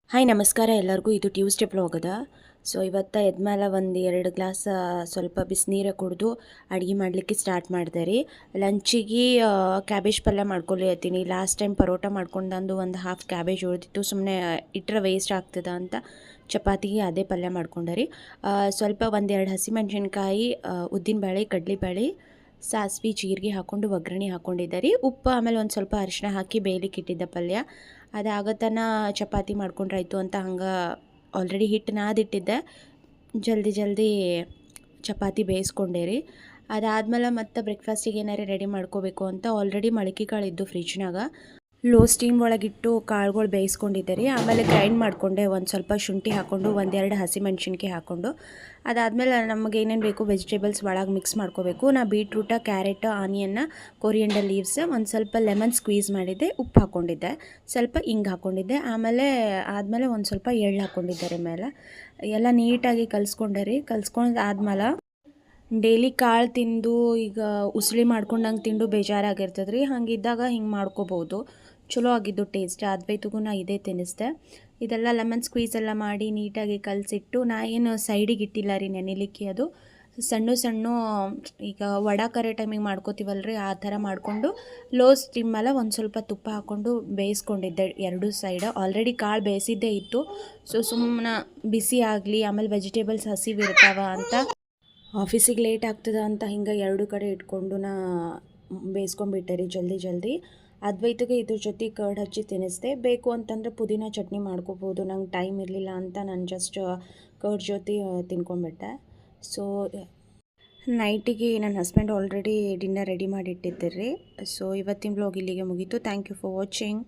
Hi ನಮಸ್ಕಾರ ಎಲ್ಲರಿಗೂ. ಇದು ಟ್ಯೂಸ್ಡೇ ಬ್ಲಾಗ್ ಅದ. ಸೊ ಇವತ್ತು ಎದ್ಮೇಲೆ ಒಂದು 2 ಗ್ಲಾಸ್ ಸ್ವಲ್ಪ ಬಿಸಿನೀರು ಕುಡಿದು ಅಡುಗೆ ಮಾಡಲಿಕ್ಕೆ ಸ್ಟಾರ್ಟ್ ಮಾಡಿದೆ ರೀ. ಲಂಚಿಗೆ ಕ್ಯಾಬೇಜ್ ಪಲ್ಯ ಮಾಡ್ಕೊಳ್ತೀನಿ. ಲಾಸ್ಟ್ ಟೈಮ್ ಪರೋಟ ಮಾಡ್ಕೊಂಡಂದು ಒಂದು ಹಾಫ್ ಕ್ಯಾಬೇಜ್ ಉಳಿದಿತ್ತು, ಸುಮ್ಮನೆ ಇಟ್ಟರೆ ವೇಸ್ಟ್ ಆಗ್ತದೆ ಅಂತ ಚಪಾತಿಗೆ ಅದೇ ಪಲ್ಯ ಮಾಡ್ಕೊಂಡೆ ರೀ. ಸ್ವಲ್ಪ 1-2 ಹಸಿಮೆಣ್ಸಿನ್ಕಾಯಿ, ಉದ್ದಿನಬೇಳೆ, ಕಡಲೆಬೇಳೆ, ಸಾಸಿವೆ, ಜೀರಿಗೆ ಹಾಕ್ಕೊಂಡು ಒಗ್ಗರಣೆ ಹಾಕ್ಕೊಂಡಿದ್ದೆ ರೀ. ಉಪ್ಪು ಆಮೇಲೆ ಒಂದು ಸ್ವಲ್ಪ ಅರಿಶಿನ ಹಾಕಿ ಬೇಯಲಿಕ್ಕೆ ಇಟ್ಟಿದ್ದ ಪಲ್ಯ ಅದಾಗತನ ಚಪಾತಿ ಮಾಡ್ಕೊಂಡ್ರಾಯ್ತು ಅಂತ ಹಂಗೆ ಆಲ್ರೆಡಿ ಹಿಟ್ಟು ನಾದಿಟ್ಟಿದ್ದೆ. ಜಲ್ದಿ ಚಪಾತಿ ಬೇಯಿಸ್ಕೊಂಡೆ ರೀ. ಅದಾದಮೇಲೆ ಮತ್ತೆ ಬ್ರೇಕ್ಫಾಸ್ಟಿಗೆ ಏನಾರು ರೆಡಿ ಮಾಡ್ಕೋಬೇಕು ಅಂತ ಆಲ್ರೆಡಿ ಮೊಳಕೆ ಕಾಳು ಇದ್ದು ಫ್ರಿಜ್ನಾಗ ಲೋ ಸ್ಟೀಮ್ ಒಳಗಿಟ್ಟು ಕಾಳುಗಳು ಬೇಯಿಸ್ಕೊಂಡಿದ್ದೆ ರೀ. ಆಮೇಲೆ ಗ್ರೈಂಡ್ ಮಾಡಿಕೊಂಡೆ, ಒಂದು ಸ್ವಲ್ಪ ಶುಂಠಿ ಹಾಕ್ಕೊಂಡು 1-2 ಹಸಿಮೆಣ್ಸಿನ್ಕಾಯಿ ಹಾಕ್ಕೊಂಡು. ಅದಾದಮೇಲೆ ನಮಗೆ ಏನೇನು ಬೇಕು ವೆಜಿಟೇಬಲ್ಸ್ ಒಳಗೆ ಮಿಕ್ಸ್ ಮಾಡ್ಕೋಬೇಕು. ನಾ ಬೀಟ್ರೂಟ, ಕ್ಯಾರೆಟ್, ಆನಿಯನ್ನ, ಕೊರಿಯಂಡರ್ ಲೀವ್ಸ್, ಒಂದು ಸ್ವಲ್ಪ ಲೆಮನ್ ಸ್ಕ್ವೀಸ್ ಮಾಡಿದ್ದೆ, ಉಪ್ಪು ಹಾಕ್ಕೊಂಡಿದ್ದೆ, ಸ್ವಲ್ಪ ಹಿಂಗೆ ಹಾಕ್ಕೊಂಡಿದ್ದೆ. ಆದಮೇಲೆ ಒಂದು ಸ್ವಲ್ಪ ಎಳ್ಳು ಹಾಕ್ಕೊಂಡಿದ್ದೆ ರೀ. ಮೇಲೆ ಎಲ್ಲ ನೀಟಾಗಿ ಕಲಿಸ್ಕೊಂಡೆ ರೀ. ಕಲಿಸ್ಕೊಂಡಾದ್ಮೇಲೆ ಡೈಲಿ ಕಾಳು ತಿಂದು ಈಗ ಉಸ್ಲಿ ಮಾಡ್ಕೊಂಡಂಗೆ ತಿಂದು ಬೇಜಾರಾಗಿರ್ತದೆ ರೀ. ಹಂಗಿದ್ದಾಗ ಹಿಂಗೆ ಮಾಡ್ಕೋಬೋದು. ಚಲೋ ಆಗಿದ್ದು ಟೇಸ್ಟ್. ಅದ್ವೈತಗೂ ನಾ ಇದೇ ತಿನ್ನಿಸ್ದೆ. ಇದೆಲ್ಲ ಲೆಮನ್ ಸ್ಕ್ವೀಸ್ ಎಲ್ಲ ಮಾಡಿ ನೀಟಾಗಿ ಕಲಸಿಟ್ಟು, ನಾ ಏನು ಸೈಡಿಗೆ ಇಟ್ಟಿಲ್ಲ ರೀ ನೆನೆಲಿಕ್ಕೆ. ಅದು ಸಣ್ಣ ಈಗ ವಡಾ ಕರೆ ಟೈಮಿಗೆ ಮಾಡ್ಕೋತೀವಲ್ಲ ರೀ, ಆ ಥರ ಮಾಡಿಕೊಂಡು ಲೋ ಸ್ಟೀಮ್ ಮೇಲೆ ಒಂದು ಸ್ವಲ್ಪ ತುಪ್ಪ ಹಾಕ್ಕೊಂಡು ಬೇಯಿಸ್ಕೊಂಡಿದ್ದೆ 2 ಸೈಡ್. ಆಲ್ರೆಡಿ ಕಾಳು ಬೇಯಿಸಿದ್ದೇ ಇತ್ತು. ಸೊ ಸುಮ್ಮನೆ ಬಿಸಿ ಆಗಲಿ, ಆಮೇಲೆ ವೆಜಿಟೇಬಲ್ಸ್ ಹಸಿವಿರ್ತಾವ ಅಂತ ಆಫೀಸಿಗೆ ಲೇಟ್ ಆಗ್ತದೆ ಅಂತ ಹಿಂಗೆ 2 ಕಡೆ ಇಟ್ಕೊಂಡು ನಾ ಬೇಯಿಸ್ಕೊಂಡ್ಬಿಟ್ಟೆ ರೀ ಜಲ್ದಿ. ಅದ್ವೈತಿಗೆ ಇದ್ರ ಜೊತೆ ಕರ್ಡ್ ಹಚ್ಚಿ ತಿನ್ನಿಸ್ದೆ. ಬೇಕು ಅಂತಂದರೆ ಪುದೀನ ಚಟ್ನಿ ಮಾಡ್ಕೋಬೋದು. ನಂಗೆ ಟೈಮ್ ಇರಲಿಲ್ಲ ಅಂತ ನಾನು ಜಸ್ಟ್ ಕರ್ಡ್ ಜೊತೆ ತಿನ್ಕೊಂಡ್ಬಿಟ್ಟೆ. ಸೊ ನೈಟಿಗೆ ನನ್ನ ಹಸ್ಬೆಂಡ್ ಆಲ್ರೆಡಿ ಡಿನ್ನರ್ ರೆಡಿ ಮಾಡಿ ಇಟ್ಟಿದ್ದೆ ರೀ. ಸೊ ಇವತ್ತಿನ ಬ್ಲಾಗ್ ಇಲ್ಲಿಗೆ ಮುಗೀತು. Thank you for watching.